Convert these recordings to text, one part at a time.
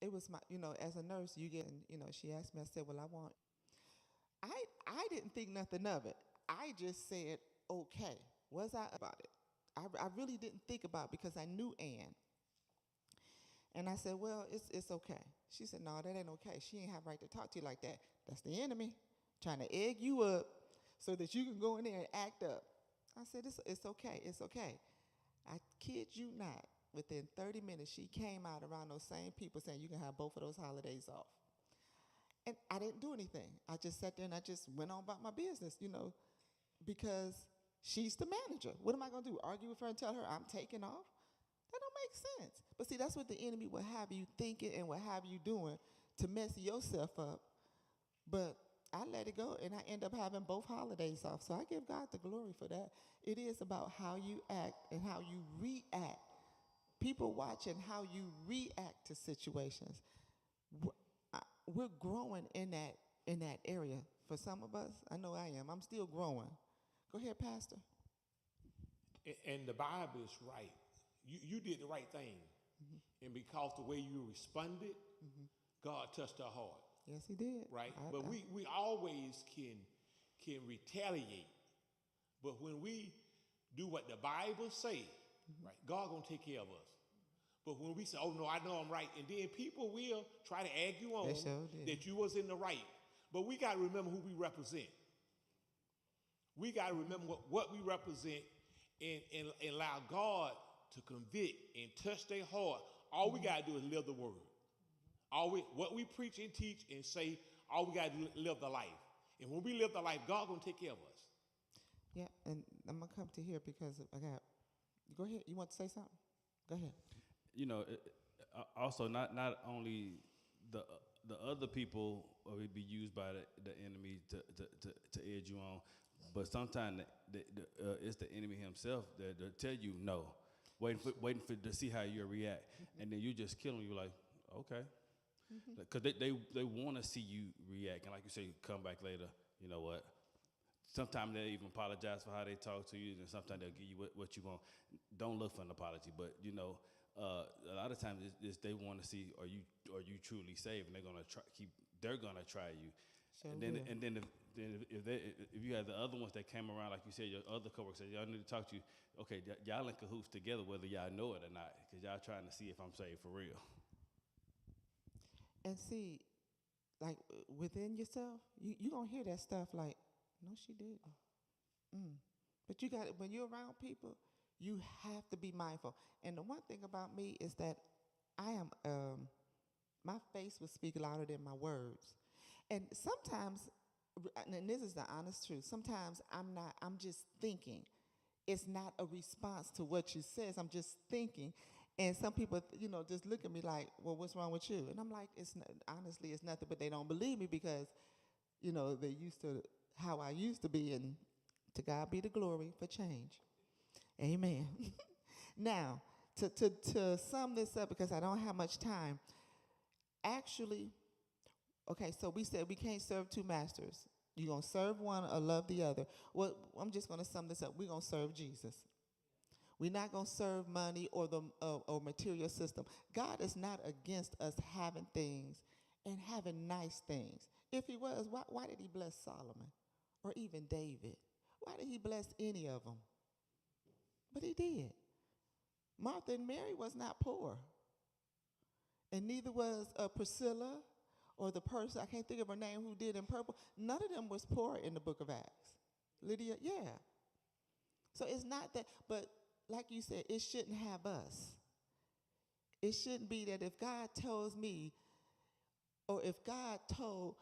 it was my, as a nurse, you get, she asked me, I said, well, I didn't think nothing of it. I just said, okay. Was I about it? I really didn't think about it because I knew Ann. And I said, well, it's okay. She said, no, that ain't okay. She ain't have right to talk to you like that. That's the enemy trying to egg you up so that you can go in there and act up. I said, it's okay. It's okay. I kid you not. Within 30 minutes, she came out around those same people saying, you can have both of those holidays off. And I didn't do anything. I just sat there and I just went on about my business, because she's the manager. What am I going to do? Argue with her and tell her I'm taking off? That don't make sense. But see, that's what the enemy will have you thinking and will have you doing to mess yourself up. But I let it go, and I end up having both holidays off. So I give God the glory for that. It is about how you act and how you react. People watching how you react to situations. We're growing in that area. For some of us, I know I am. I'm still growing. Go ahead, Pastor. And the Bible is right. You did the right thing. And because the way you responded, God touched our heart. Yes, he did. Right? But we always can retaliate. But when we do what the Bible say, right, God gonna take care of us. But when we say, oh no, I know I'm right, and then people will try to egg you on sure did. that you was in the right. But we gotta remember who we represent. We gotta remember what we represent and allow God to convict and touch their heart. All we gotta do is live the word. What we preach and teach and say, all we gotta do is live the life. And when we live the life, God gonna take care of us. Yeah, and I'm gonna come to here because I got. Go ahead. You want to say something? Go ahead. Also not only the other people will be used by the enemy to edge you on, but sometimes it's the enemy himself that tell you no, waiting for to see how you react, and then you just kill him. You're like, okay, because they want to see you react, and like you say, come back later. You know what? Sometimes they even apologize for how they talk to you, and sometimes they'll give you what you want. Don't look for an apology, but a lot of times they want to see are you truly saved, and they're gonna try you. Sure and will. then if you have the other ones that came around, like you said, your other coworkers said, y'all need to talk to you. Okay, y'all in cahoots together, whether y'all know it or not, because y'all trying to see if I'm saved for real. And see, like within yourself, you gonna hear that stuff like, no, she didn't. But you got when you're around people, you have to be mindful. And the one thing about me is that I am my face will speak louder than my words. And sometimes, and this is the honest truth, sometimes I'm just thinking. It's not a response to what you says. I'm just thinking. And some people, just look at me like, well, what's wrong with you? And I'm like, honestly, it's nothing, but they don't believe me because, they're used to how I used to be, and to God be the glory for change. Amen. Now, to sum this up, because I don't have much time, actually, okay, so we said we can't serve two masters. You're going to serve one or love the other. Well, I'm just going to sum this up. We're going to serve Jesus. We're not going to serve money or the or material system. God is not against us having things and having nice things. If he was, why did he bless Solomon or even David? Why did he bless any of them? But he did. Martha and Mary was not poor. And neither was Priscilla or the person, I can't think of her name, who did in purple. None of them was poor in the book of Acts. Lydia, yeah. So it's not that, but like you said, it shouldn't have us. It shouldn't be that if God tells me, or if God told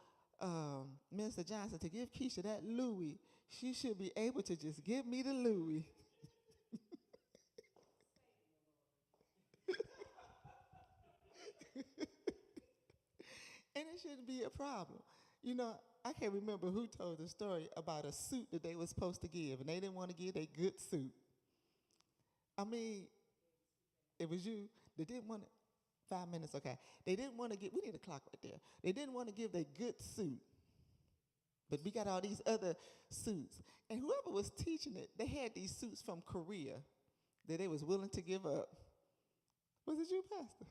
Minister Johnson to give Keisha that Louis, she should be able to just give me the Louis. And it shouldn't be a problem. I can't remember who told the story about a suit that they were supposed to give, and they didn't want to give a good suit. I mean, it was you. They didn't want to, 5 minutes, okay. They didn't want to give, we need a clock right there. They didn't want to give a good suit. But we got all these other suits. And whoever was teaching it, they had these suits from Korea that they was willing to give up. Was it you, Pastor?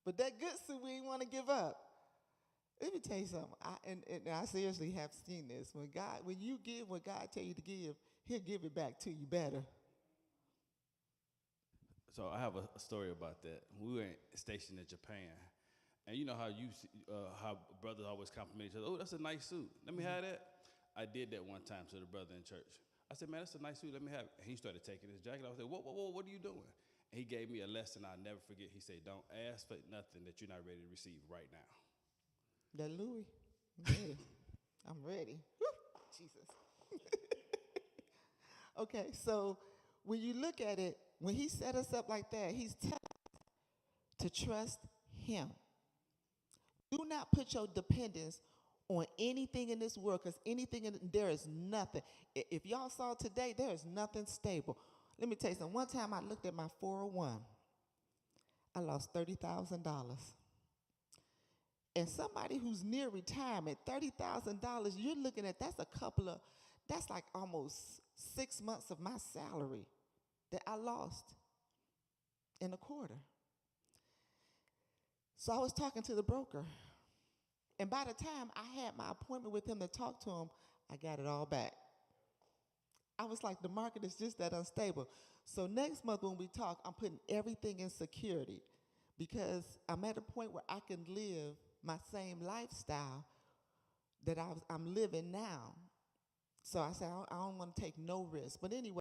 But that good suit we ain't want to give up. Let me tell you something. And I seriously have seen this. When you give what God tell you to give, He'll give it back to you better. So I have a story about that. We were stationed in Japan, and you know how how brothers always compliment each other. Oh, that's a nice suit. Let me have that. I did that one time to the brother in church. I said, man, that's a nice suit. Let me have it. And he started taking his jacket off. I said, what are you doing? And he gave me a lesson I'll never forget. He said, don't ask for nothing that you're not ready to receive right now. That Louis, I'm ready. I'm ready. Woo, Jesus. Okay, so when you look at it, when he set us up like that, he's telling us to trust him. Do not put your dependence on anything in this world, because there is nothing. If y'all saw today, there is nothing stable. Let me tell you something. One time I looked at my 401. I lost $30,000. And somebody who's near retirement, $30,000, you're looking at, that's like almost 6 months of my salary that I lost in a quarter. So I was talking to the broker. And by the time I had my appointment with him to talk to him, I got it all back. I was like, the market is just that unstable. So next month when we talk, I'm putting everything in security because I'm at a point where I can live my same lifestyle that I'm living now. So I said, I don't want to take no risk. But anyway.